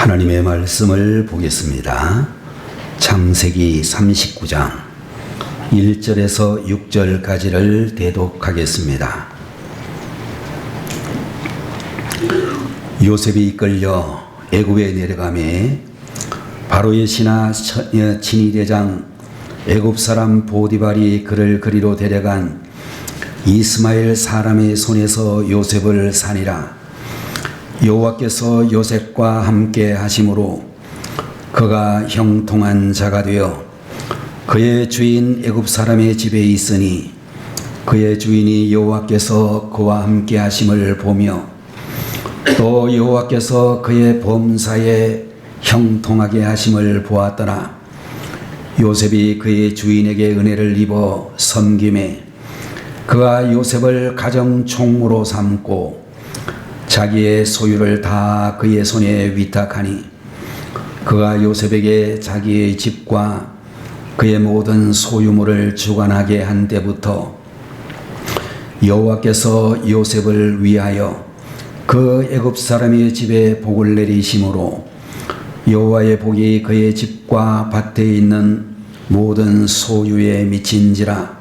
하나님의 말씀을 보겠습니다. 창세기 39장 1절에서 6절까지를 대독하겠습니다. 요셉이 이끌려 애굽에 내려가매 바로의 신하 친위대장 애굽 사람 보디발이 그를 그리로 데려간 이스마엘 사람의 손에서 요셉을 산이라. 여호와께서 요셉과 함께 하심으로 그가 형통한 자가 되어 그의 주인 애굽 사람의 집에 있으니 그의 주인이 여호와께서 그와 함께 하심을 보며 또 여호와께서 그의 범사에 형통하게 하심을 보았더라. 요셉이 그의 주인에게 은혜를 입어 섬김에 그가 요셉을 가정 총무로 삼고 자기의 소유를 다 그의 손에 위탁하니 그가 요셉에게 자기의 집과 그의 모든 소유물을 주관하게 한 때부터 여호와께서 요셉을 위하여 그 애굽 사람의 집에 복을 내리심으로 여호와의 복이 그의 집과 밭에 있는 모든 소유에 미친지라.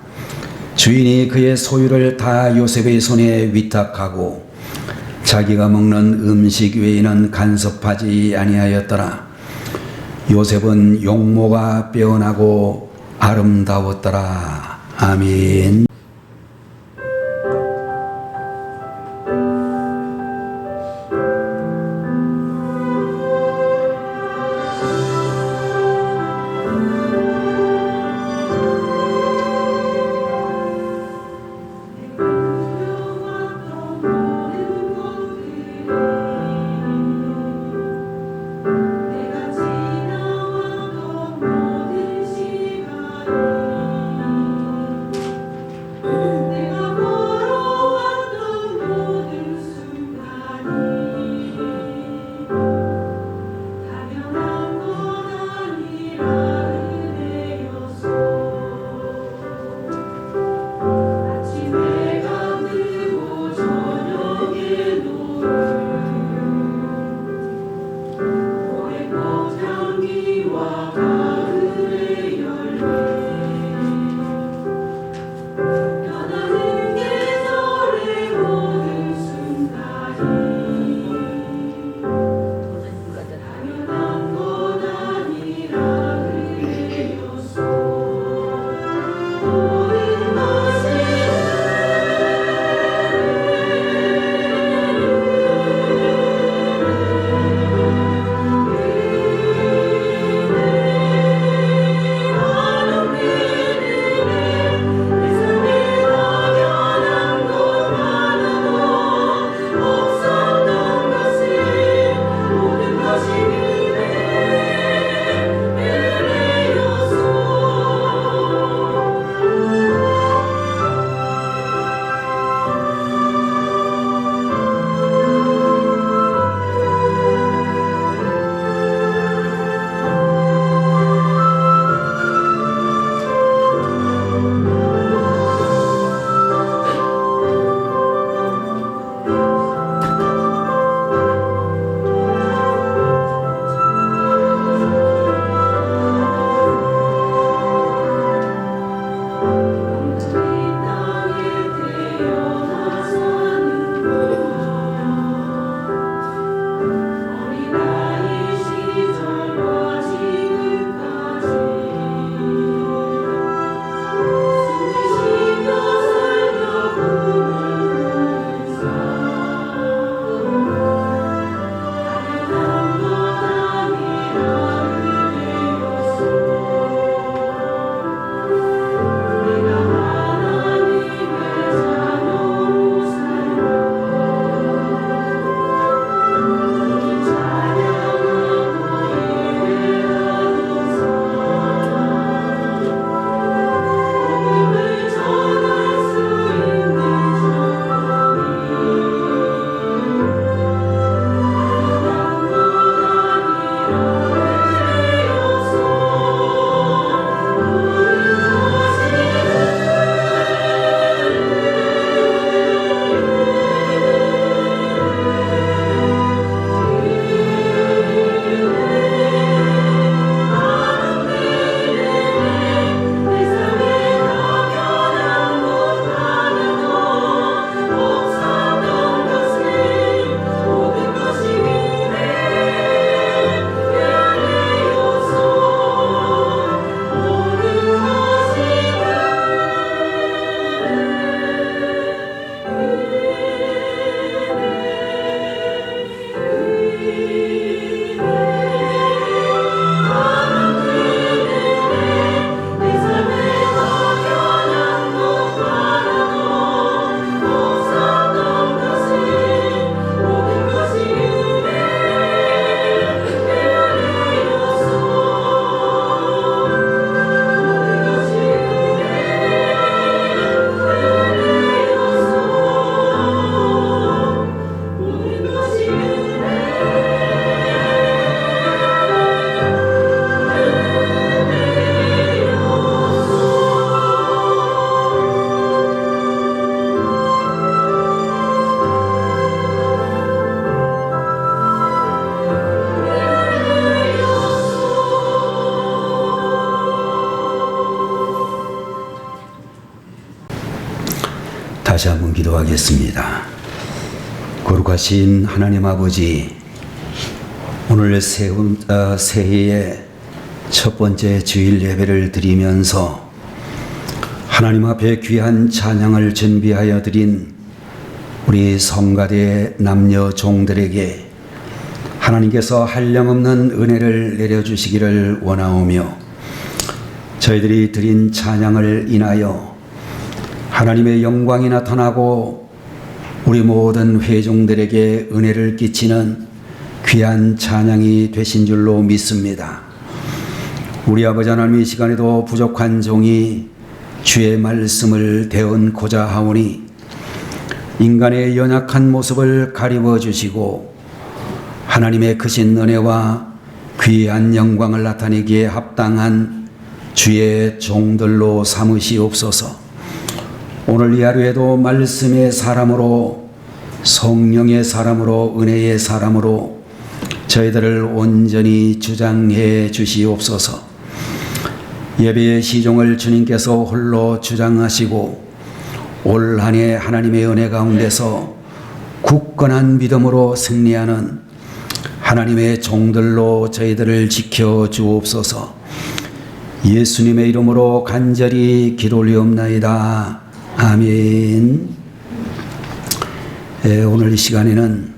주인이 그의 소유를 다 요셉의 손에 위탁하고 자기가 먹는 음식 외에는 간섭하지 아니하였더라. 요셉은 용모가 빼어나고 아름다웠더라. 아멘. 다시 한번 기도하겠습니다. 거룩하신 하나님 아버지, 오늘 새해의 첫 번째 주일 예배를 드리면서 하나님 앞에 귀한 찬양을 준비하여 드린 우리 성가대 남녀 종들에게 하나님께서 한량없는 은혜를 내려주시기를 원하오며, 저희들이 드린 찬양을 인하여 하나님의 영광이 나타나고 우리 모든 회중들에게 은혜를 끼치는 귀한 찬양이 되신 줄로 믿습니다. 우리 아버지 하나님, 이 시간에도 부족한 종이 주의 말씀을 대언고자 하오니 인간의 연약한 모습을 가리워 주시고 하나님의 크신 은혜와 귀한 영광을 나타내기에 합당한 주의 종들로 삼으시옵소서. 오늘 이 하루에도 말씀의 사람으로, 성령의 사람으로, 은혜의 사람으로 저희들을 온전히 주장해 주시옵소서. 예배의 시종을 주님께서 홀로 주장하시고 올 한 해 하나님의 은혜 가운데서 굳건한 믿음으로 승리하는 하나님의 종들로 저희들을 지켜 주옵소서. 예수님의 이름으로 간절히 기도 올리옵나이다. 아멘. 오늘 이 시간에는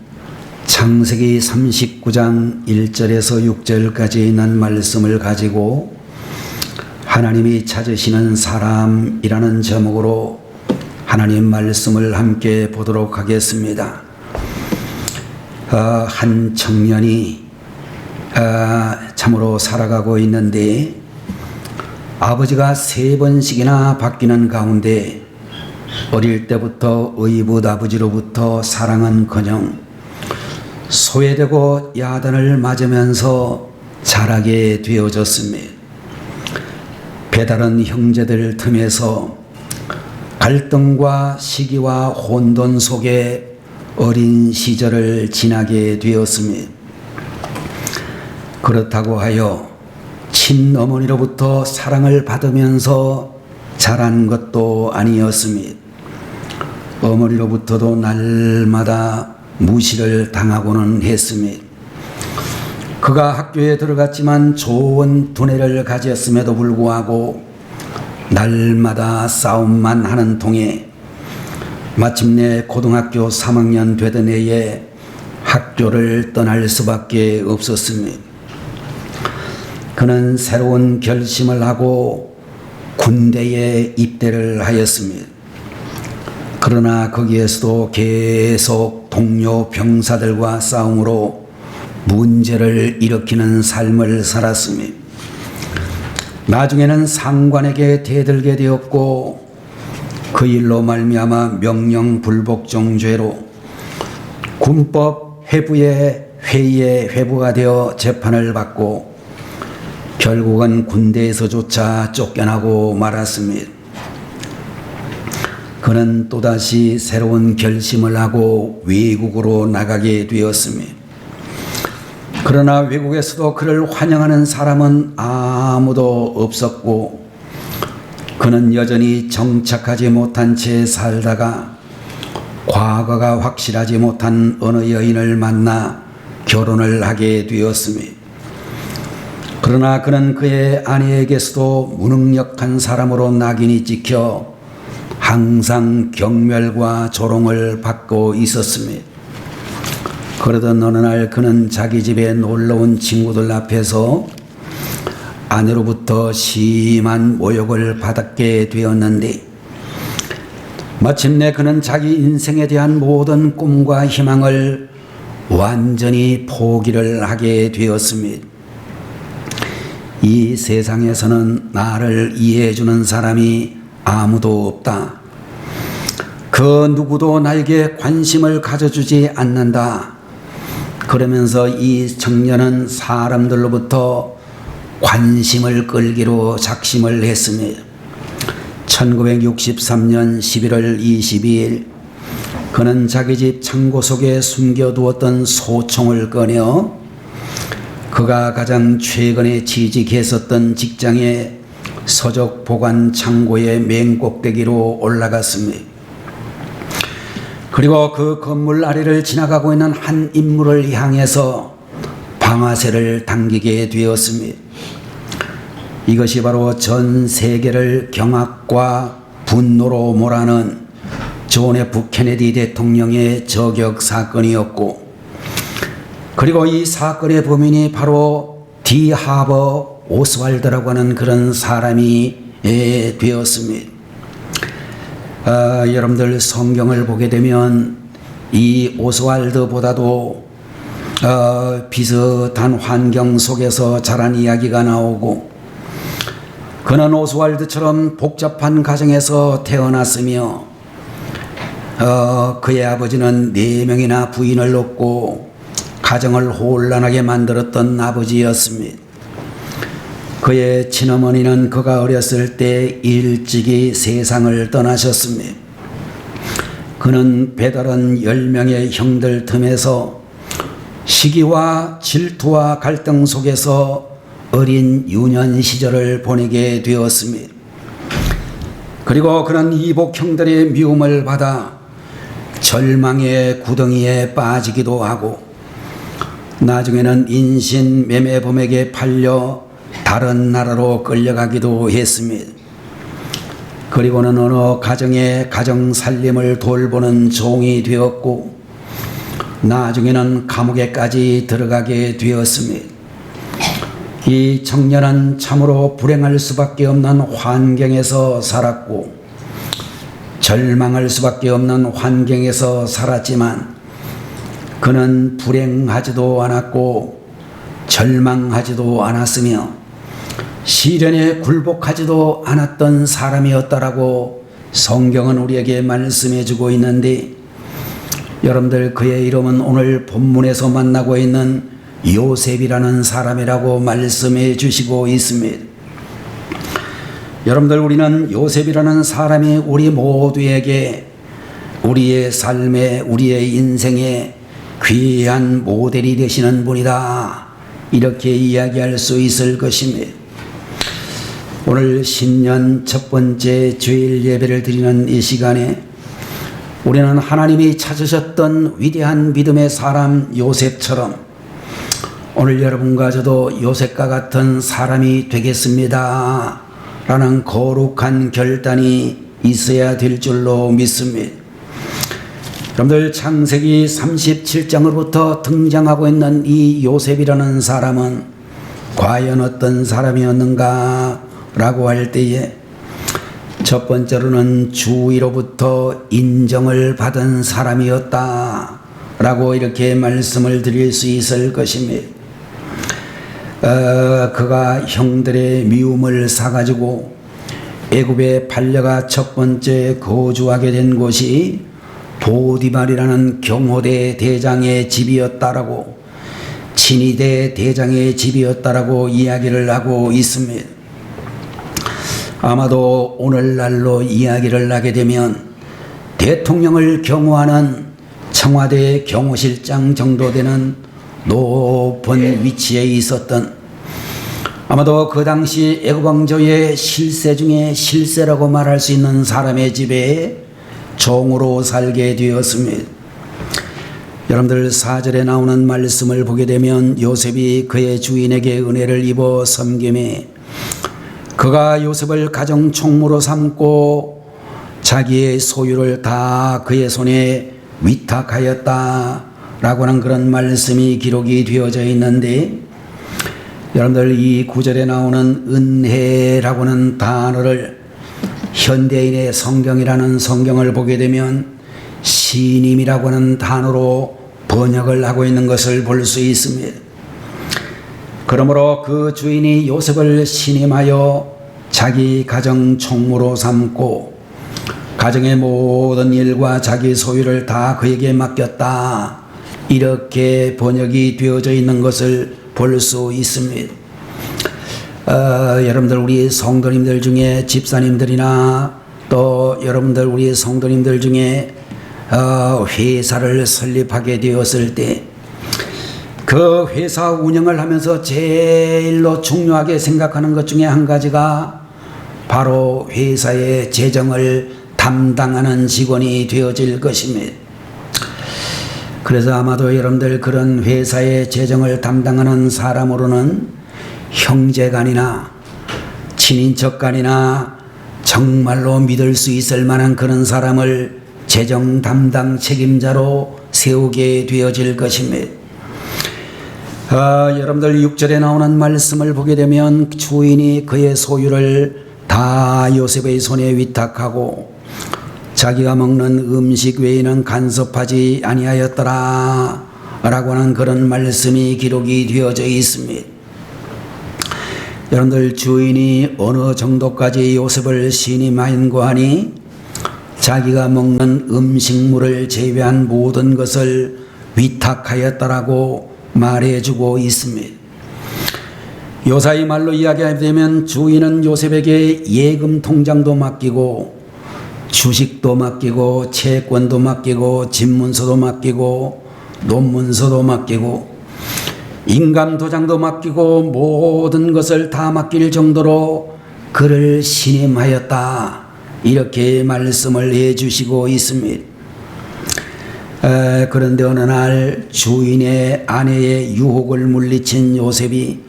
창세기 39장 1절에서 6절까지 있는 말씀을 가지고 하나님이 찾으시는 사람이라는 제목으로 하나님 말씀을 함께 보도록 하겠습니다. 한 청년이 참으로 살아가고 있는데 아버지가 3번씩이나 바뀌는 가운데 어릴 때부터 의붓 아버지로부터 사랑은커녕 소외되고 야단을 맞으면서 자라게 되어졌습니다. 배다른 형제들 틈에서 갈등과 시기와 혼돈 속에 어린 시절을 지나게 되었습니다. 그렇다고 하여 친어머니로부터 사랑을 받으면서 자란 것도 아니었습니다. 어머니로부터도 날마다 무시를 당하고는 했습니다. 그가 학교에 들어갔지만 좋은 두뇌를 가졌음에도 불구하고 날마다 싸움만 하는 통에 마침내 고등학교 3학년 되던 해에 학교를 떠날 수밖에 없었습니다. 그는 새로운 결심을 하고 군대에 입대를 하였습니다. 그러나 거기에서도 계속 동료 병사들과 싸움으로 문제를 일으키는 삶을 살았습니다. 나중에는 상관에게 대들게 되었고 그 일로 말미암아 명령불복종죄로 군법 회의에 회부가 되어 재판을 받고 결국은 군대에서조차 쫓겨나고 말았습니다. 그는 또다시 새로운 결심을 하고 외국으로 나가게 되었습니다. 그러나 외국에서도 그를 환영하는 사람은 아무도 없었고 그는 여전히 정착하지 못한 채 살다가 과거가 확실하지 못한 어느 여인을 만나 결혼을 하게 되었습니다. 그러나 그는 그의 아내에게서도 무능력한 사람으로 낙인이 찍혀 항상 경멸과 조롱을 받고 있었습니다. 그러던 어느 날 그는 자기 집에 놀러온 친구들 앞에서 아내로부터 심한 모욕을 받게 되었는데 마침내 그는 자기 인생에 대한 모든 꿈과 희망을 완전히 포기를 하게 되었습니다. 이 세상에서는 나를 이해해주는 사람이 아무도 없다. 그 누구도 나에게 관심을 가져주지 않는다. 그러면서 이 청년은 사람들로부터 관심을 끌기로 작심을 했습니다. 1963년 11월 22일 그는 자기 집 창고 속에 숨겨두었던 소총을 꺼내 그가 가장 최근에 취직했었던 직장의 서적 보관 창고의 맨 꼭대기로 올라갔습니다. 그리고 그 건물 아래를 지나가고 있는 한 인물을 향해서 방아쇠를 당기게 되었습니다. 이것이 바로 전 세계를 경악과 분노로 몰아넣은 존 F 케네디 대통령의 저격 사건이었고, 그리고 이 사건의 범인이 바로 디 하버 오스왈드라고 하는 그런 사람이 되었습니다. 여러분들 성경을 보게 되면 이 오스왈드보다도 비슷한 환경 속에서 자란 이야기가 나오고, 그는 오스왈드처럼 복잡한 가정에서 태어났으며 그의 아버지는 4명이나 부인을 얻고 가정을 혼란하게 만들었던 아버지였습니다. 그의 친어머니는 그가 어렸을 때 일찍이 세상을 떠나셨습니다. 그는 배다른 10명의 형들 틈에서 시기와 질투와 갈등 속에서 어린 유년 시절을 보내게 되었습니다. 그리고 그는 이복 형들의 미움을 받아 절망의 구덩이에 빠지기도 하고, 나중에는 인신매매범에게 팔려 다른 나라로 끌려가기도 했습니다. 그리고는 어느 가정의 가정 살림을 돌보는 종이 되었고, 나중에는 감옥에까지 들어가게 되었습니다. 이 청년은 참으로 불행할 수밖에 없는 환경에서 살았고, 절망할 수밖에 없는 환경에서 살았지만, 그는 불행하지도 않았고 절망하지도 않았으며 시련에 굴복하지도 않았던 사람이었다라고 성경은 우리에게 말씀해 주고 있는데, 여러분들 그의 이름은 오늘 본문에서 만나고 있는 요셉이라는 사람이라고 말씀해 주시고 있습니다. 여러분들, 우리는 요셉이라는 사람이 우리 모두에게 우리의 삶에, 우리의 인생에 귀한 모델이 되시는 분이다, 이렇게 이야기할 수 있을 것입니다. 오늘 신년 첫 번째 주일 예배를 드리는 이 시간에 우리는 하나님이 찾으셨던 위대한 믿음의 사람 요셉처럼 오늘 여러분과 저도 요셉과 같은 사람이 되겠습니다 라는 거룩한 결단이 있어야 될 줄로 믿습니다. 여러분들, 창세기 37장으로부터 등장하고 있는 이 요셉이라는 사람은 과연 어떤 사람이었는가 라고 할 때에, 첫 번째로는 주위로부터 인정을 받은 사람이었다 라고 이렇게 말씀을 드릴 수 있을 것입니다. 그가 형들의 미움을 사가지고 애굽에 팔려가 첫 번째 거주하게 된 곳이 보디발이라는 경호대 대장의 집이었다라고, 친위대 대장의 집이었다라고 이야기를 하고 있습니다. 아마도 오늘날로 이야기를 하게 되면 대통령을 경호하는 청와대 경호실장 정도 되는 높은 위치에 있었던, 아마도 그 당시 애굽 왕조의 실세 중에 실세라고 말할 수 있는 사람의 집에 종으로 살게 되었습니다. 여러분들, 4절에 나오는 말씀을 보게 되면 요셉이 그의 주인에게 은혜를 입어 섬김에 그가 요셉을 가정 총무로 삼고 자기의 소유를 다 그의 손에 위탁하였다 라고 하는 그런 말씀이 기록이 되어져 있는데, 여러분들, 이 9절에 나오는 은혜라고 하는 단어를 현대인의 성경이라는 성경을 보게 되면 신임이라고 하는 단어로 번역을 하고 있는 것을 볼 수 있습니다. 그러므로 그 주인이 요셉을 신임하여 자기 가정 총무로 삼고 가정의 모든 일과 자기 소유를 다 그에게 맡겼다, 이렇게 번역이 되어져 있는 것을 볼 수 있습니다. 여러분들, 우리 성도님들 중에 집사님들이나 또 여러분들 우리 성도님들 중에 회사를 설립하게 되었을 때 그 회사 운영을 하면서 제일로 중요하게 생각하는 것 중에 한 가지가 바로 회사의 재정을 담당하는 직원이 되어질 것입니다. 그래서 아마도 여러분들 그런 회사의 재정을 담당하는 사람으로는 형제간이나 친인척간이나 정말로 믿을 수 있을 만한 그런 사람을 재정 담당 책임자로 세우게 되어질 것입니다. 여러분들 6절에 나오는 말씀을 보게 되면 주인이 그의 소유를 다 요셉의 손에 위탁하고 자기가 먹는 음식 외에는 간섭하지 아니하였더라 라고 하는 그런 말씀이 기록이 되어져 있습니다. 여러분들 주인이 어느 정도까지 요셉을 신임하였고 자기가 먹는 음식물을 제외한 모든 것을 위탁하였다라고 말해주고 있습니다. 요사이 말로 이야기하면 주인은 요셉에게 예금 통장도 맡기고 주식도 맡기고 채권도 맡기고 집문서도 맡기고 논문서도 맡기고 인감 도장도 맡기고 모든 것을 다 맡길 정도로 그를 신임하였다 이렇게 말씀을 해주시고 있습니다. 그런데 어느 날 주인의 아내의 유혹을 물리친 요셉이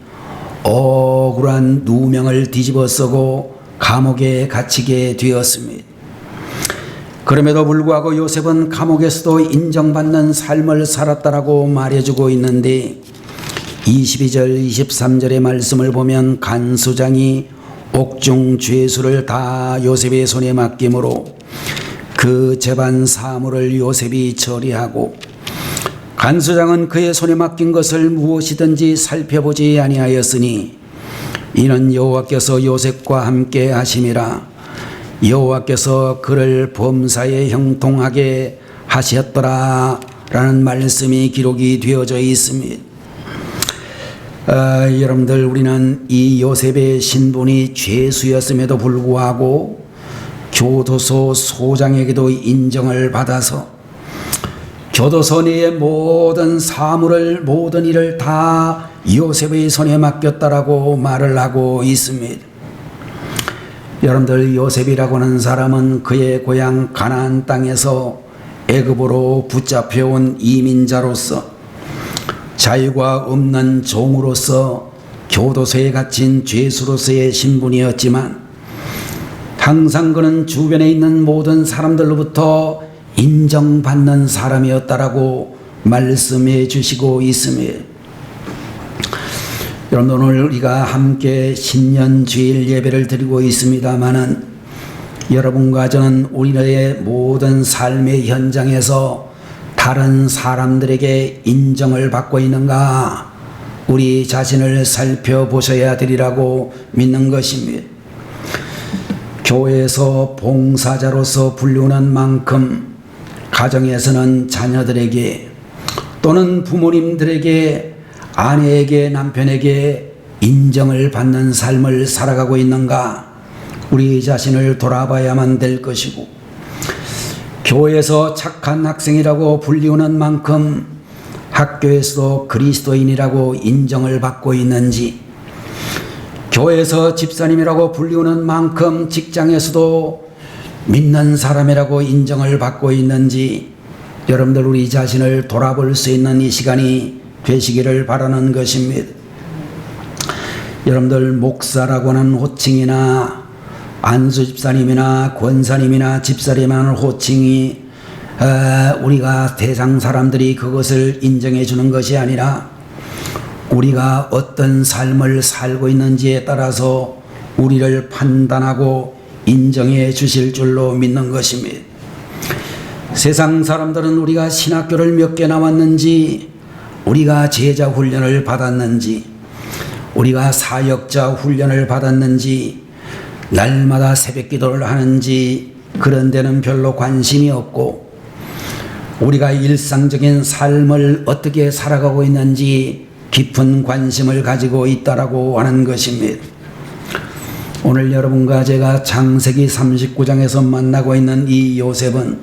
억울한 누명을 뒤집어 쓰고 감옥에 갇히게 되었습니다. 그럼에도 불구하고 요셉은 감옥에서도 인정받는 삶을 살았다라고 말해주고 있는데 22절 23절의 말씀을 보면 간수장이 옥중 죄수를 다 요셉의 손에 맡김으로 그 재반 사물을 요셉이 처리하고 간수장은 그의 손에 맡긴 것을 무엇이든지 살펴보지 아니하였으니 이는 여호와께서 요셉과 함께 하심이라 여호와께서 그를 범사에 형통하게 하셨더라 라는 말씀이 기록이 되어져 있습니다. 여러분들 우리는 이 요셉의 신분이 죄수였음에도 불구하고 교도소 소장에게도 인정을 받아서 교도소 내의 모든 사물을 모든 일을 다 요셉의 손에 맡겼다라고 말을 하고 있습니다. 여러분들 요셉이라고 하는 사람은 그의 고향 가나안 땅에서 애굽으로 붙잡혀온 이민자로서 자유가 없는 종으로서 교도소에 갇힌 죄수로서의 신분이었지만 항상 그는 주변에 있는 모든 사람들로부터 인정받는 사람이었다라고 말씀해 주시고 있습니다. 여러분 오늘 우리가 함께 신년주일 예배를 드리고 있습니다마는 여러분과 저는 우리의 모든 삶의 현장에서 다른 사람들에게 인정을 받고 있는가 우리 자신을 살펴보셔야 되리라고 믿는 것입니다. 교회에서 봉사자로서 불리우는 만큼 가정에서는 자녀들에게 또는 부모님들에게 아내에게 남편에게 인정을 받는 삶을 살아가고 있는가 우리 자신을 돌아봐야만 될 것이고 교회에서 착한 학생이라고 불리우는 만큼 학교에서도 그리스도인이라고 인정을 받고 있는지 교회에서 집사님이라고 불리우는 만큼 직장에서도 믿는 사람이라고 인정을 받고 있는지 여러분들 우리 자신을 돌아볼 수 있는 이 시간이 되시기를 바라는 것입니다. 여러분들 목사라고 하는 호칭이나 안수 집사님이나 권사님이나 집사님이라는 호칭이 우리가 대상 사람들이 그것을 인정해 주는 것이 아니라 우리가 어떤 삶을 살고 있는지에 따라서 우리를 판단하고 인정해 주실 줄로 믿는 것입니다. 세상 사람들은 우리가 신학교를 몇 개 나왔는지 우리가 제자 훈련을 받았는지 우리가 사역자 훈련을 받았는지 날마다 새벽 기도를 하는지 그런 데는 별로 관심이 없고 우리가 일상적인 삶을 어떻게 살아가고 있는지 깊은 관심을 가지고 있다라고 하는 것입니다. 오늘 여러분과 제가 창세기 39장에서 만나고 있는 이 요셉은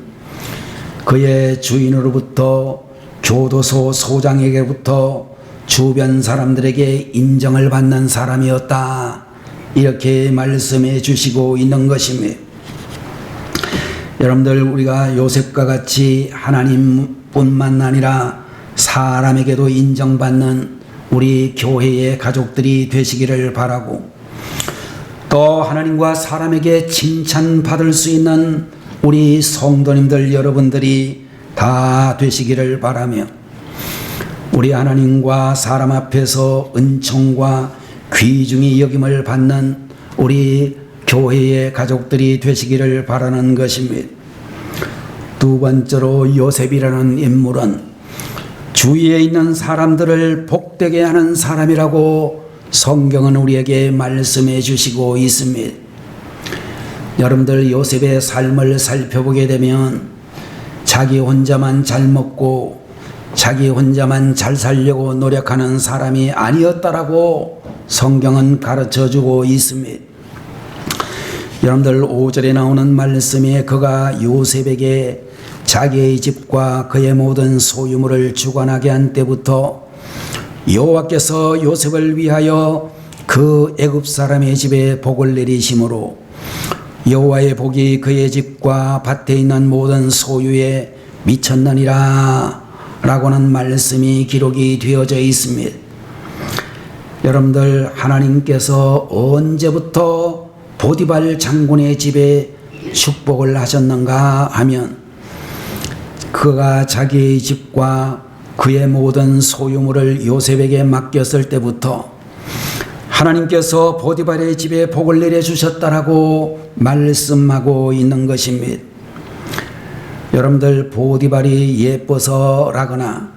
그의 주인으로부터 교도소 소장에게부터 주변 사람들에게 인정을 받는 사람이었다 이렇게 말씀해 주시고 있는 것입니다. 여러분들, 우리가 요셉과 같이 하나님뿐만 아니라 사람에게도 인정받는 우리 교회의 가족들이 되시기를 바라고, 또 하나님과 사람에게 칭찬받을 수 있는 우리 성도님들 여러분들이 다 되시기를 바라며, 우리 하나님과 사람 앞에서 은총과 귀중히 여김을 받는 우리 교회의 가족들이 되시기를 바라는 것입니다. 두 번째로, 요셉이라는 인물은 주위에 있는 사람들을 복되게 하는 사람이라고 성경은 우리에게 말씀해 주시고 있습니다. 여러분들, 요셉의 삶을 살펴보게 되면 자기 혼자만 잘 먹고 자기 혼자만 잘 살려고 노력하는 사람이 아니었다라고 성경은 가르쳐 주고 있습니다. 여러분들, 5절에 나오는 말씀에 그가 요셉에게 자기의 집과 그의 모든 소유물을 주관하게 한 때부터 여호와께서 요셉을 위하여 그 애굽 사람의 집에 복을 내리심으로 여호와의 복이 그의 집과 밭에 있는 모든 소유에 미쳤느니라 라고는 말씀이 기록이 되어져 있습니다. 여러분들, 하나님께서 언제부터 보디발 장군의 집에 축복을 하셨는가 하면, 그가 자기의 집과 그의 모든 소유물을 요셉에게 맡겼을 때부터 하나님께서 보디발의 집에 복을 내려주셨다라고 말씀하고 있는 것입니다. 여러분들, 보디발이 예뻐서라거나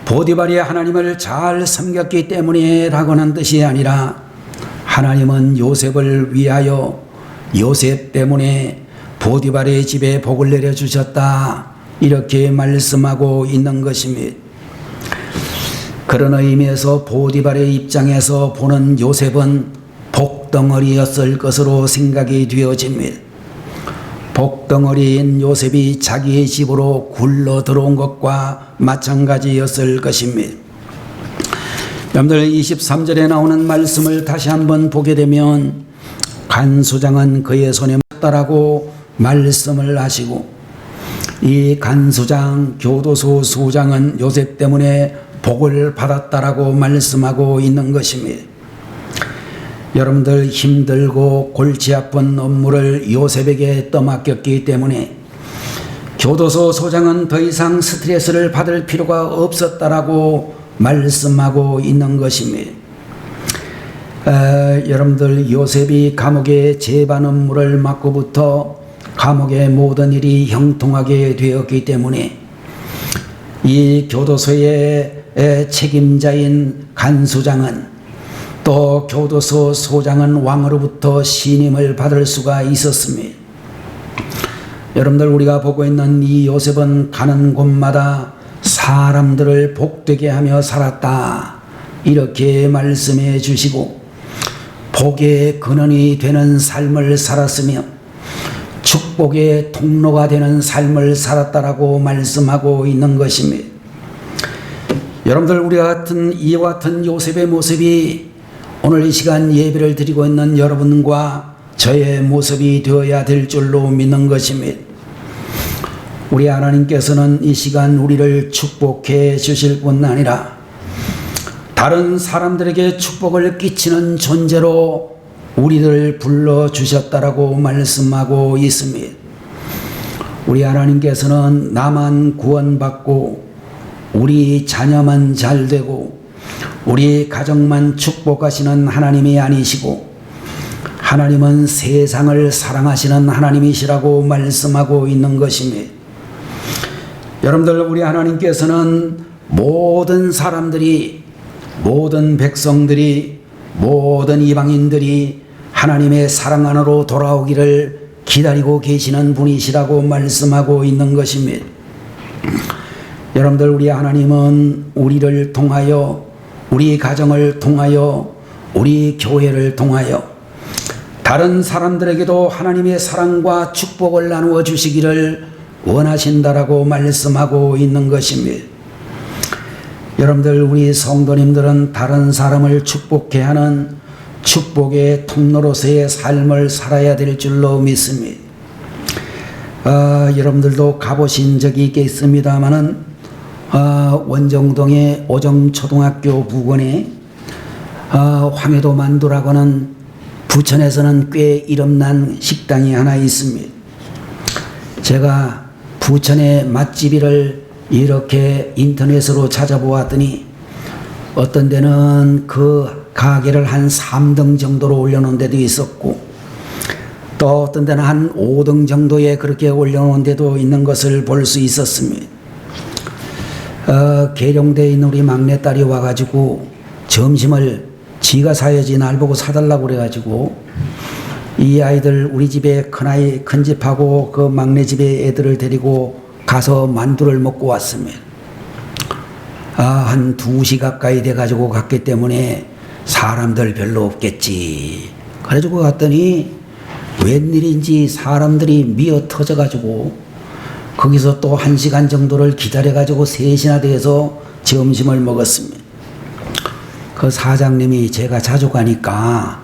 보디발이 하나님을 잘 섬겼기 때문에 라고는 뜻이 아니라, 하나님은 요셉을 위하여 요셉 때문에 보디발의 집에 복을 내려주셨다, 이렇게 말씀하고 있는 것입니다. 그런 의미에서 보디발의 입장에서 보는 요셉은 복덩어리였을 것으로 생각이 되어집니다. 복덩어리인 요셉이 자기의 집으로 굴러 들어온 것과 마찬가지였을 것입니다. 여러분들, 23절에 나오는 말씀을 다시 한번 보게 되면 간수장은 그의 손에 묻다라고 말씀을 하시고, 이 간수장, 교도소 소장은 요셉 때문에 복을 받았다라고 말씀하고 있는 것입니다. 여러분들, 힘들고 골치 아픈 업무를 요셉에게 떠맡겼기 때문에 교도소 소장은 더 이상 스트레스를 받을 필요가 없었다라고 말씀하고 있는 것입니다. 여러분들, 요셉이 감옥의 재반 업무를 맡고부터 감옥의 모든 일이 형통하게 되었기 때문에 이 교도소의 책임자인 간수장은, 또 교도소 소장은 왕으로부터 신임을 받을 수가 있었습니다. 여러분들, 우리가 보고 있는 이 요셉은 가는 곳마다 사람들을 복되게 하며 살았다, 이렇게 말씀해 주시고, 복의 근원이 되는 삶을 살았으며 축복의 통로가 되는 삶을 살았다라고 말씀하고 있는 것입니다. 여러분들, 이와 같은 요셉의 모습이 오늘 이 시간 예배를 드리고 있는 여러분과 저의 모습이 되어야 될 줄로 믿는 것입니다. 우리 하나님께서는 이 시간 우리를 축복해 주실 뿐 아니라 다른 사람들에게 축복을 끼치는 존재로 우리를 불러주셨다라고 말씀하고 있습니다. 우리 하나님께서는 나만 구원받고 우리 자녀만 잘되고 우리 가정만 축복하시는 하나님이 아니시고, 하나님은 세상을 사랑하시는 하나님이시라고 말씀하고 있는 것입니다. 여러분들, 우리 하나님께서는 모든 사람들이, 모든 백성들이, 모든 이방인들이 하나님의 사랑 안으로 돌아오기를 기다리고 계시는 분이시라고 말씀하고 있는 것입니다. 여러분들, 우리 하나님은 우리를 통하여, 우리 가정을 통하여, 우리 교회를 통하여 다른 사람들에게도 하나님의 사랑과 축복을 나누어 주시기를 원하신다라고 말씀하고 있는 것입니다. 여러분들, 우리 성도님들은 다른 사람을 축복해 하는 축복의 통로로서의 삶을 살아야 될 줄로 믿습니다. 여러분들도 가보신 적이 있겠습니다마는 원정동의 오정초등학교 부근에 황해도 만두라고는 부천에서는 꽤 이름난 식당이 하나 있습니다. 제가 부천의 맛집을 이렇게 인터넷으로 찾아보았더니 어떤 데는 그 가게를 한 3등 정도로 올려놓은 데도 있었고 또 어떤 데는 한 5등 정도에 그렇게 올려놓은 데도 있는 것을 볼 수 있었습니다. 계룡대에 있는 우리 막내딸이 와가지고 점심을 지가 사야지 날 보고 사달라고 그래가지고 이 아이들 우리 집에 큰아이 큰집하고 그 막내 집에 애들을 데리고 가서 만두를 먹고 왔습니다. 한 2시 가까이 돼가지고 갔기 때문에 사람들 별로 없겠지. 그래가지고 갔더니 웬일인지 사람들이 미어 터져가지고 거기서 또 1시간 정도를 기다려가지고 3시나 돼서 점심을 먹었습니다. 그 사장님이 제가 자주 가니까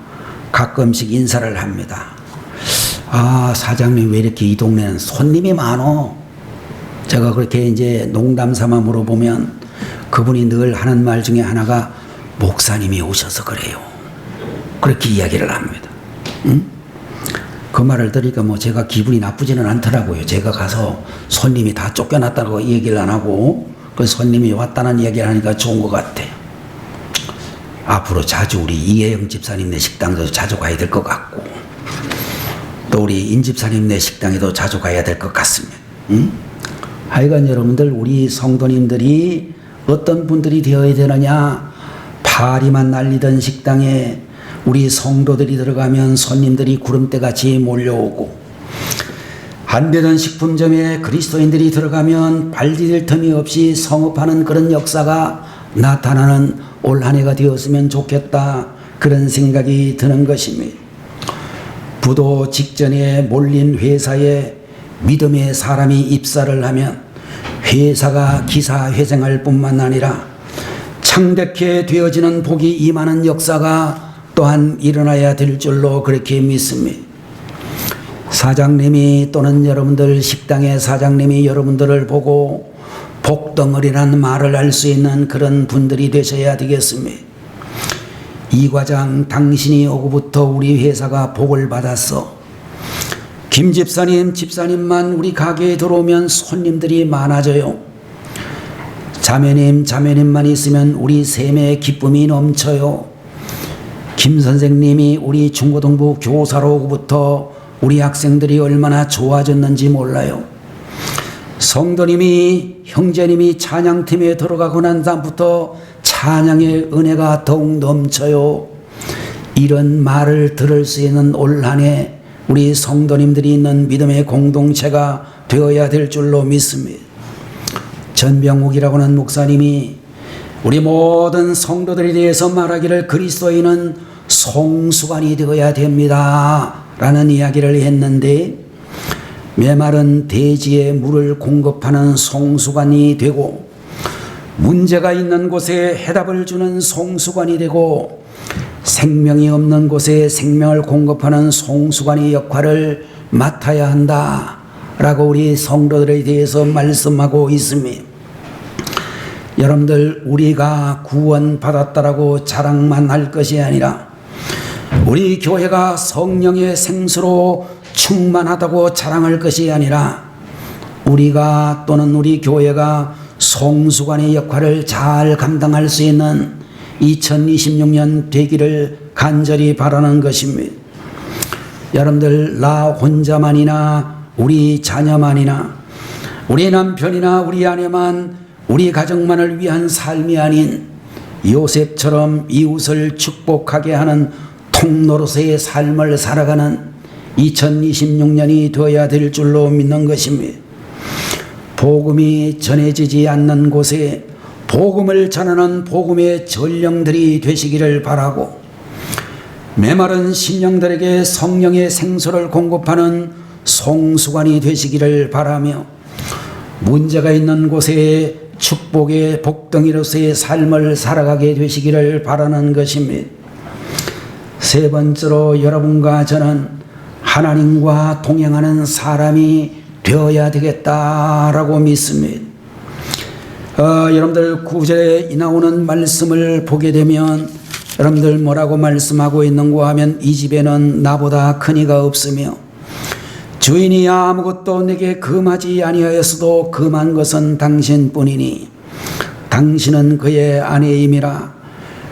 가끔씩 인사를 합니다. 사장님 왜 이렇게 이 동네는 손님이 많어? 제가 그렇게 이제 농담 삼아 물어보면 그분이 늘 하는 말 중에 하나가 목사님이 오셔서 그래요. 그렇게 이야기를 합니다. 그 말을 들으니까 뭐 제가 기분이 나쁘지는 않더라고요. 제가 가서 손님이 다 쫓겨났다고 얘기를 안 하고 그 손님이 왔다는 이야기를 하니까 좋은 것 같아요. 앞으로 자주 우리 이혜영 집사님네 식당도 자주 가야 될 것 같고 또 우리 인 집사님네 식당에도 자주 가야 될 것 같습니다. 하여간 여러분들 우리 성도님들이 어떤 분들이 되어야 되느냐. 파리만 날리던 식당에 우리 성도들이 들어가면 손님들이 구름대같이 몰려오고 안되던 식품점에 그리스도인들이 들어가면 발디딜 틈이 없이 성업하는 그런 역사가 나타나는 올 한 해가 되었으면 좋겠다. 그런 생각이 드는 것입니다. 부도 직전에 몰린 회사에 믿음의 사람이 입사를 하면 회사가 기사회생할 뿐만 아니라 창대케 되어지는 복이 임하는 역사가 또한 일어나야 될 줄로 그렇게 믿습니다. 사장님이 또는 여러분들 식당의 사장님이 여러분들을 보고 복덩어리라는 말을 할 수 있는 그런 분들이 되셔야 되겠습니다. 이 과장 당신이 오고부터 우리 회사가 복을 받았어. 김 집사님 집사님만 우리 가게에 들어오면 손님들이 많아져요. 자매님만 있으면 우리 셈의 기쁨이 넘쳐요. 김 선생님이 우리 중고등부 교사로 오고부터 우리 학생들이 얼마나 좋아졌는지 몰라요. 성도님이 형제님이 찬양팀에 들어가고 난 다음부터 찬양의 은혜가 더욱 넘쳐요. 이런 말을 들을 수 있는 올 한 해 우리 성도님들이 있는 믿음의 공동체가 되어야 될 줄로 믿습니다. 전병욱이라고 하는 목사님이 우리 모든 성도들에 대해서 말하기를 그리스도인은 송수관이 되어야 됩니다 라는 이야기를 했는데 메마른 대지에 물을 공급하는 송수관이 되고 문제가 있는 곳에 해답을 주는 송수관이 되고 생명이 없는 곳에 생명을 공급하는 송수관의 역할을 맡아야 한다 라고 우리 성도들에 대해서 말씀하고 있습니다. 여러분들 우리가 구원받았다라고 자랑만 할 것이 아니라 우리 교회가 성령의 생수로 충만하다고 자랑할 것이 아니라 우리가 또는 우리 교회가 송수관의 역할을 잘 감당할 수 있는 2026년 되기를 간절히 바라는 것입니다. 여러분들 나 혼자만이나 우리 자녀만이나 우리 남편이나 우리 아내만 우리 가정만을 위한 삶이 아닌 요셉처럼 이웃을 축복하게 하는 통로로서의 삶을 살아가는 2026년이 되어야 될 줄로 믿는 것입니다. 복음이 전해지지 않는 곳에 복음을 전하는 복음의 전령들이 되시기를 바라고 메마른 심령들에게 성령의 생수를 공급하는 송수관이 되시기를 바라며 문제가 있는 곳에 축복의 복덩이로서의 삶을 살아가게 되시기를 바라는 것입니다. 세 번째로 여러분과 저는 하나님과 동행하는 사람이 되어야 되겠다라고 믿습니다. 여러분들 9절에 나오는 말씀을 보게 되면 여러분들 뭐라고 말씀하고 있는가 하면 이 집에는 나보다 큰 이가 없으며 주인이 아무것도 내게 금하지 아니하였어도 금한 것은 당신뿐이니 당신은 그의 아내임이라.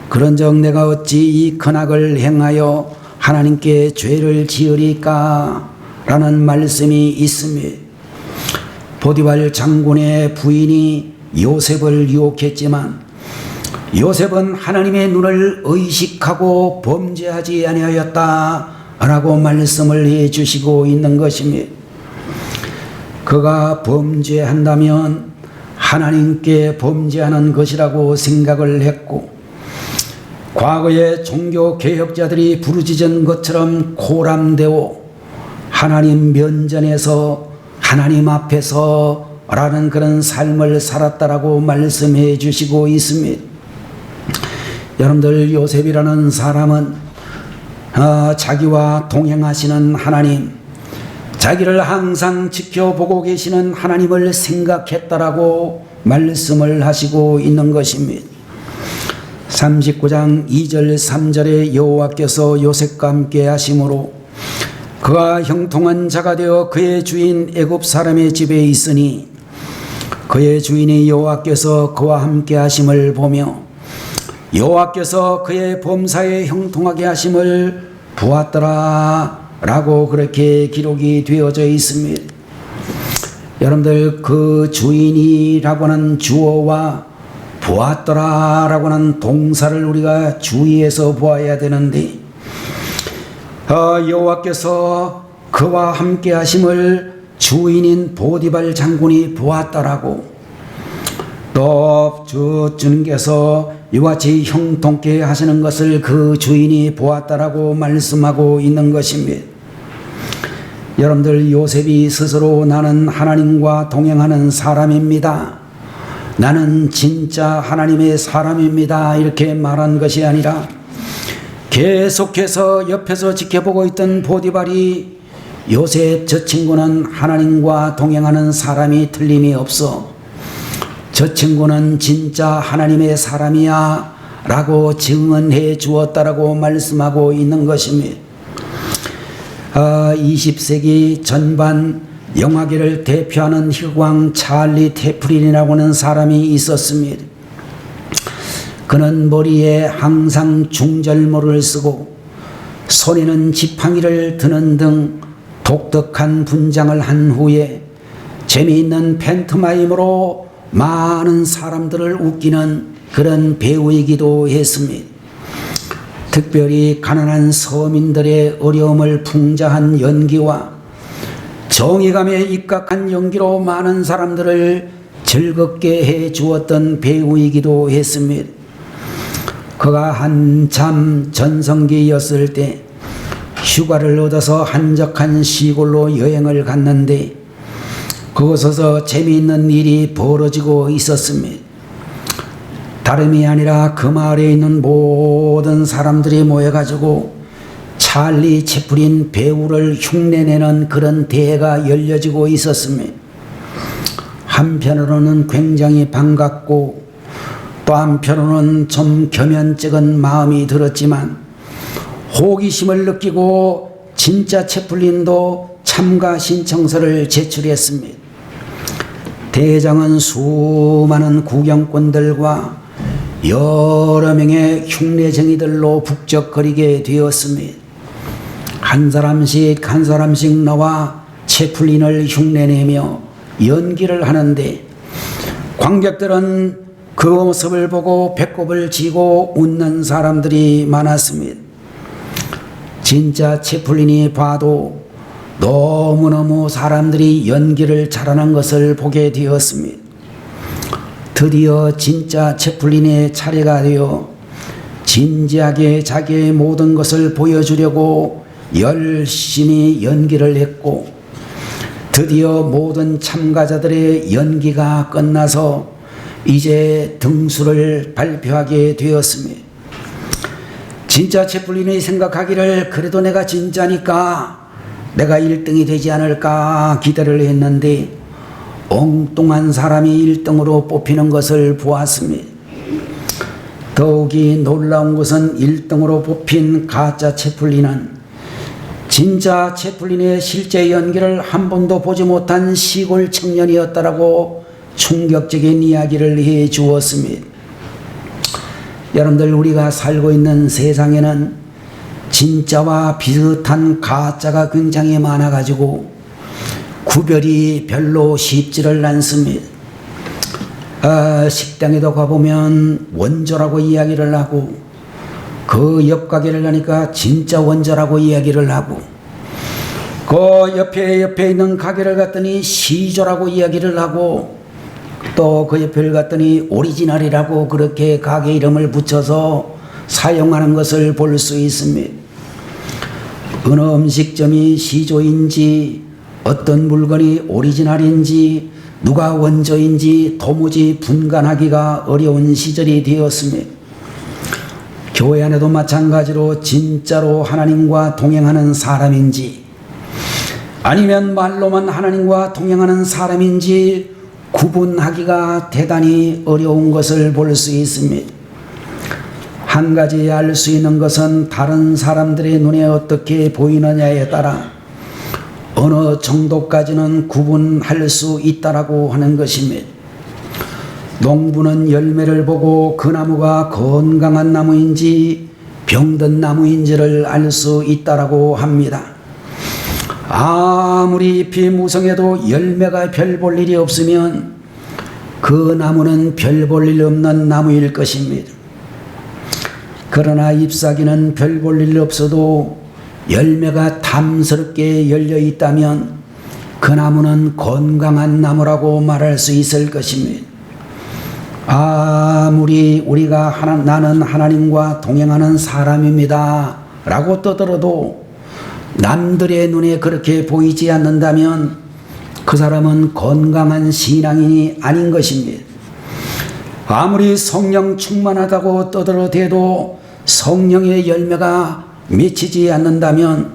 그런즉 내가 어찌 이 큰 악을 행하여 하나님께 죄를 지으리까 라는 말씀이 있습니다. 보디발 장군의 부인이 요셉을 유혹했지만 요셉은 하나님의 눈을 의식하고 범죄하지 아니하였다 라고 말씀을 해 주시고 있는 것입니다. 그가 범죄한다면 하나님께 범죄하는 것이라고 생각을 했고 과거의 종교개혁자들이 부르짖은 것처럼 고람되어 하나님 면전에서 하나님 앞에서 라는 그런 삶을 살았다라고 말씀해 주시고 있습니다. 여러분들 요셉이라는 사람은 자기와 동행하시는 하나님, 자기를 항상 지켜보고 계시는 하나님을 생각했다라고 말씀을 하시고 있는 것입니다. 39장 2절 3절에 여호와께서 요셉과 함께 하심으로 그가 형통한 자가 되어 그의 주인 애굽 사람의 집에 있으니 그의 주인이 여호와께서 그와 함께 하심을 보며 여호와께서 그의 범사에 형통하게 하심을 보았더라 라고 그렇게 기록이 되어져 있습니다. 여러분들 그 주인이라고 하는 주어와 보았더라 라고 하는 동사를 우리가 주의해서 보아야 되는데 여호와께서 그와 함께 하심을 주인인 보디발 장군이 보았다라고 또 주님께서 이같이 형통케 하시는 것을 그 주인이 보았다라고 말씀하고 있는 것입니다. 여러분들 요셉이 스스로 나는 하나님과 동행하는 사람입니다. 나는 진짜 하나님의 사람입니다. 이렇게 말한 것이 아니라 계속해서 옆에서 지켜보고 있던 보디발이 요셉 저 친구는 하나님과 동행하는 사람이 틀림이 없어. 저 친구는 진짜 하나님의 사람이야 라고 증언해 주었다라고 말씀하고 있는 것입니다. 20세기 전반 영화계를 대표하는 희극왕 찰리 태플린이라고 하는 사람이 있었습니다. 그는 머리에 항상 중절모를 쓰고 손에는 지팡이를 드는 등 독특한 분장을 한 후에 재미있는 팬트마임으로 많은 사람들을 웃기는 그런 배우이기도 했습니다. 특별히 가난한 서민들의 어려움을 풍자한 연기와 정의감에 입각한 연기로 많은 사람들을 즐겁게 해 주었던 배우이기도 했습니다. 그가 한참 전성기였을 때 휴가를 얻어서 한적한 시골로 여행을 갔는데 그곳에서 재미있는 일이 벌어지고 있었습니다. 다름이 아니라 그 마을에 있는 모든 사람들이 모여가지고 찰리 채플린 배우를 흉내내는 그런 대회가 열려지고 있었습니다. 한편으로는 굉장히 반갑고 또 한편으로는 좀 겸연쩍은 마음이 들었지만 호기심을 느끼고 진짜 채플린도 참가 신청서를 제출했습니다. 대회장은 수많은 구경꾼들과 여러 명의 흉내쟁이들로 북적거리게 되었습니다. 한 사람씩 나와 채플린을 흉내내며 연기를 하는데 관객들은 그 모습을 보고 배꼽을 쥐고 웃는 사람들이 많았습니다. 진짜 채플린이 봐도 너무너무 사람들이 연기를 잘하는 것을 보게 되었습니다. 드디어 진짜 채플린의 차례가 되어 진지하게 자기의 모든 것을 보여주려고 열심히 연기를 했고 드디어 모든 참가자들의 연기가 끝나서 이제 등수를 발표하게 되었습니다. 진짜 채플린이 생각하기를 그래도 내가 진짜니까 내가 1등이 되지 않을까 기대를 했는데 엉뚱한 사람이 1등으로 뽑히는 것을 보았습니다. 더욱이 놀라운 것은 1등으로 뽑힌 가짜 채플린은 진짜 채플린의 실제 연기를 한 번도 보지 못한 시골 청년이었다라고 충격적인 이야기를 해 주었습니다. 여러분들, 우리가 살고 있는 세상에는 진짜와 비슷한 가짜가 굉장히 많아가지고 구별이 별로 쉽지를 않습니다. 식당에도 가보면 원조라고 이야기를 하고 그 옆 가게를 가니까 진짜 원조라고 이야기를 하고 그 옆에 있는 가게를 갔더니 시조라고 이야기를 하고 또 그 옆을 갔더니 오리지널이라고 그렇게 가게 이름을 붙여서 사용하는 것을 볼 수 있습니다. 어느 음식점이 시조인지 어떤 물건이 오리지널인지 누가 원조인지 도무지 분간하기가 어려운 시절이 되었습니다. 교회 안에도 마찬가지로 진짜로 하나님과 동행하는 사람인지 아니면 말로만 하나님과 동행하는 사람인지 구분하기가 대단히 어려운 것을 볼 수 있습니다. 한 가지 알 수 있는 것은 다른 사람들의 눈에 어떻게 보이느냐에 따라 어느 정도까지는 구분할 수 있다라고 하는 것입니다. 농부는 열매를 보고 그 나무가 건강한 나무인지 병든 나무인지를 알 수 있다라고 합니다. 아무리 잎이 무성해도 열매가 별 볼 일이 없으면 그 나무는 별 볼 일 없는 나무일 것입니다. 그러나 잎사귀는 별 볼 일 없어도 열매가 탐스럽게 열려 있다면 그 나무는 건강한 나무라고 말할 수 있을 것입니다. 아무리 우리가 나는 하나님과 동행하는 사람입니다 라고 떠들어도 남들의 눈에 그렇게 보이지 않는다면 그 사람은 건강한 신앙인이 아닌 것입니다. 아무리 성령 충만하다고 떠들어대도 성령의 열매가 맺히지 않는다면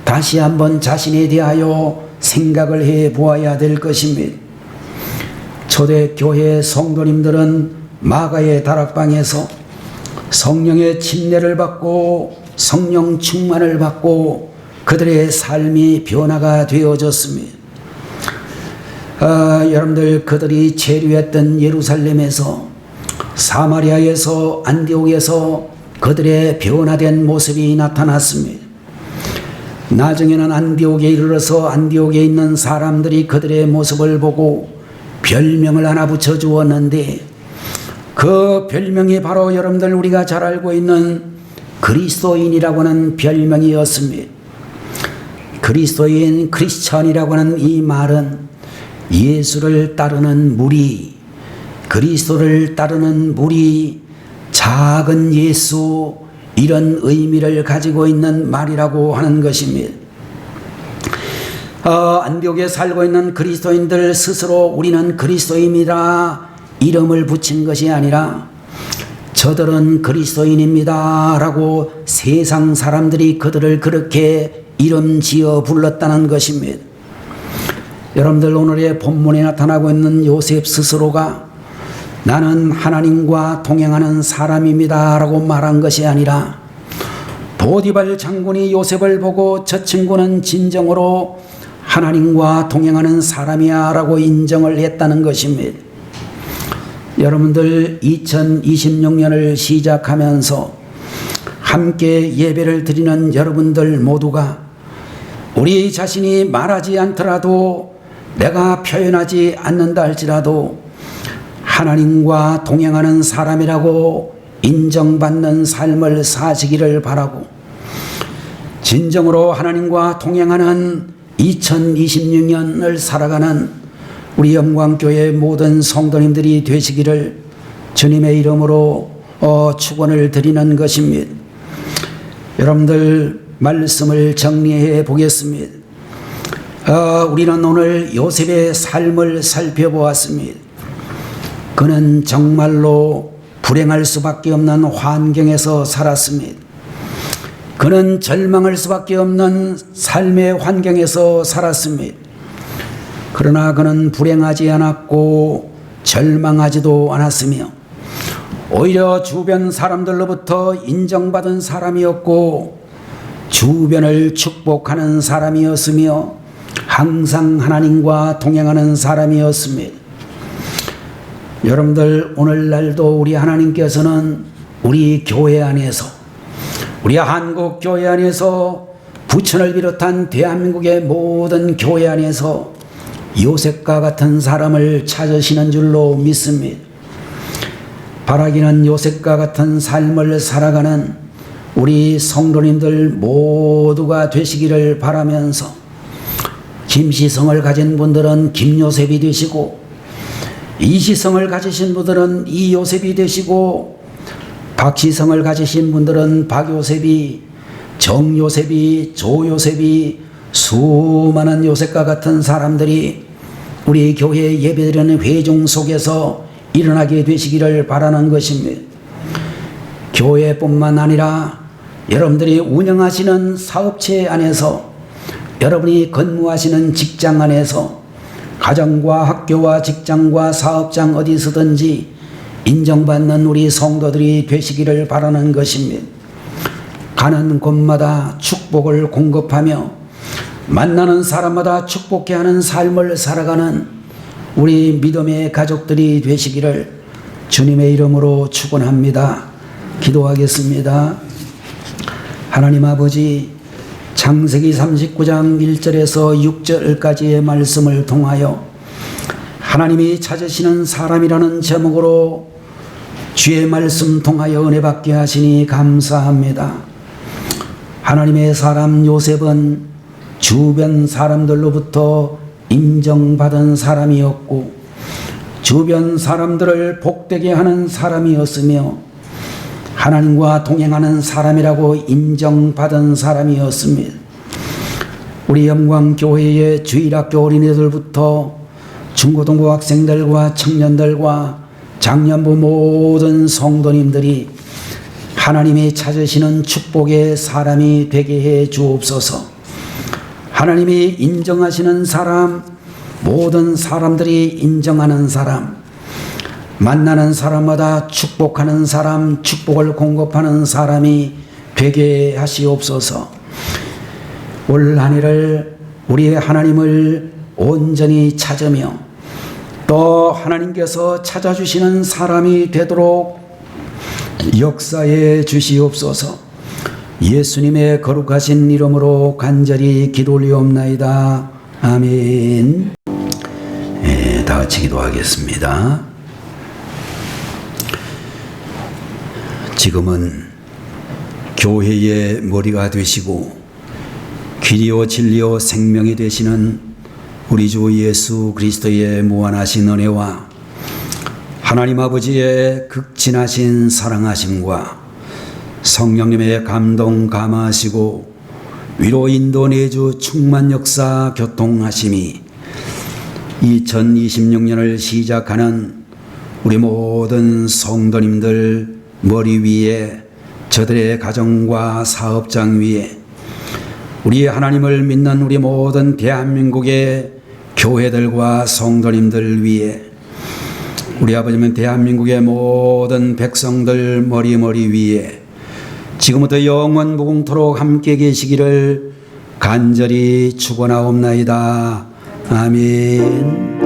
다시 한번 자신에 대하여 생각을 해 보아야 될 것입니다. 초대교회 성도님들은 마가의 다락방에서 성령의 침례를 받고 성령 충만을 받고 그들의 삶이 변화가 되어졌습니다. 여러분들, 그들이 체류했던 예루살렘에서 사마리아에서 안디옥에서 그들의 변화된 모습이 나타났습니다. 나중에는 안디옥에 이르러서 안디옥에 있는 사람들이 그들의 모습을 보고 별명을 하나 붙여주었는데 그 별명이 바로 여러분들 우리가 잘 알고 있는 그리스도인이라고 하는 별명이었습니다. 그리스도인, 크리스천이라고 하는 이 말은 예수를 따르는 무리, 그리스도를 따르는 무리, 작은 예수, 이런 의미를 가지고 있는 말이라고 하는 것입니다. 안디옥에 살고 있는 그리스도인들 스스로 우리는 그리스도입니다 이름을 붙인 것이 아니라 저들은 그리스도인입니다 라고 세상 사람들이 그들을 그렇게 이름 지어 불렀다는 것입니다. 여러분들, 오늘의 본문에 나타나고 있는 요셉 스스로가 나는 하나님과 동행하는 사람입니다 라고 말한 것이 아니라 보디발 장군이 요셉을 보고 저 친구는 진정으로 하나님과 동행하는 사람이야 라고 인정을 했다는 것입니다. 여러분들, 2026년을 시작하면서 함께 예배를 드리는 여러분들 모두가 우리 자신이 말하지 않더라도 내가 표현하지 않는다 할지라도 하나님과 동행하는 사람이라고 인정받는 삶을 사시기를 바라고, 진정으로 하나님과 동행하는 2026년을 살아가는 우리 영광교회 모든 성도님들이 되시기를 주님의 이름으로 축원을 드리는 것입니다. 여러분들, 말씀을 정리해 보겠습니다. 우리는 오늘 요셉의 삶을 살펴보았습니다. 그는 정말로 불행할 수밖에 없는 환경에서 살았습니다. 그는 절망할 수밖에 없는 삶의 환경에서 살았습니다. 그러나 그는 불행하지 않았고 절망하지도 않았으며 오히려 주변 사람들로부터 인정받은 사람이었고 주변을 축복하는 사람이었으며 항상 하나님과 동행하는 사람이었습니다. 여러분들, 오늘날도 우리 하나님께서는 우리 교회 안에서, 우리 한국 교회 안에서, 부천을 비롯한 대한민국의 모든 교회 안에서 요셉과 같은 사람을 찾으시는 줄로 믿습니다. 바라기는 요셉과 같은 삶을 살아가는 우리 성도님들 모두가 되시기를 바라면서, 김시성을 가진 분들은 김요셉이 되시고, 이시성을 가지신 분들은 이요셉이 되시고, 박시성을 가지신 분들은 박요셉이, 정요셉이, 조요셉이, 수많은 요셉과 같은 사람들이 우리 교회 예배드리는 회중 속에서 일어나게 되시기를 바라는 것입니다. 교회뿐만 아니라 여러분들이 운영하시는 사업체 안에서, 여러분이 근무하시는 직장 안에서, 가정과 학교와 직장과 사업장 어디서든지 인정받는 우리 성도들이 되시기를 바라는 것입니다. 가는 곳마다 축복을 공급하며 만나는 사람마다 축복해 하는 삶을 살아가는 우리 믿음의 가족들이 되시기를 주님의 이름으로 축원합니다. 기도하겠습니다. 하나님 아버지, 창세기 39장 1절에서 6절까지의 말씀을 통하여 하나님이 찾으시는 사람이라는 제목으로 주의 말씀 통하여 은혜 받게 하시니 감사합니다. 하나님의 사람 요셉은 주변 사람들로부터 인정받은 사람이었고 주변 사람들을 복되게 하는 사람이었으며 하나님과 동행하는 사람이라고 인정받은 사람이었습니다. 우리 영광교회의 주일학교 어린이들부터 중고등부 학생들과 청년들과 장년부 모든 성도님들이 하나님이 찾으시는 축복의 사람이 되게 해 주옵소서. 하나님이 인정하시는 사람, 모든 사람들이 인정하는 사람, 만나는 사람마다 축복하는 사람, 축복을 공급하는 사람이 되게 하시옵소서. 올 한 해를 우리 하나님을 온전히 찾으며 또 하나님께서 찾아주시는 사람이 되도록 역사해 주시옵소서. 예수님의 거룩하신 이름으로 간절히 기도 올리옵나이다. 아멘. 다 같이 기도하겠습니다. 지금은 교회의 머리가 되시고 길이요 진리요 생명이 되시는 우리 주 예수 그리스도의 무한하신 은혜와 하나님 아버지의 극진하신 사랑하심과 성령님의 감동 감화하시고 위로 인도 내주 충만 역사 교통하심이 2026년을 시작하는 우리 모든 성도님들 머리 위에, 저들의 가정과 사업장 위에, 우리 하나님을 믿는 우리 모든 대한민국의 교회들과 성도님들 위에, 우리 아버지는 대한민국의 모든 백성들 머리 위에 지금부터 영원 무궁토록 함께 계시기를 간절히 축원하옵나이다. 아멘.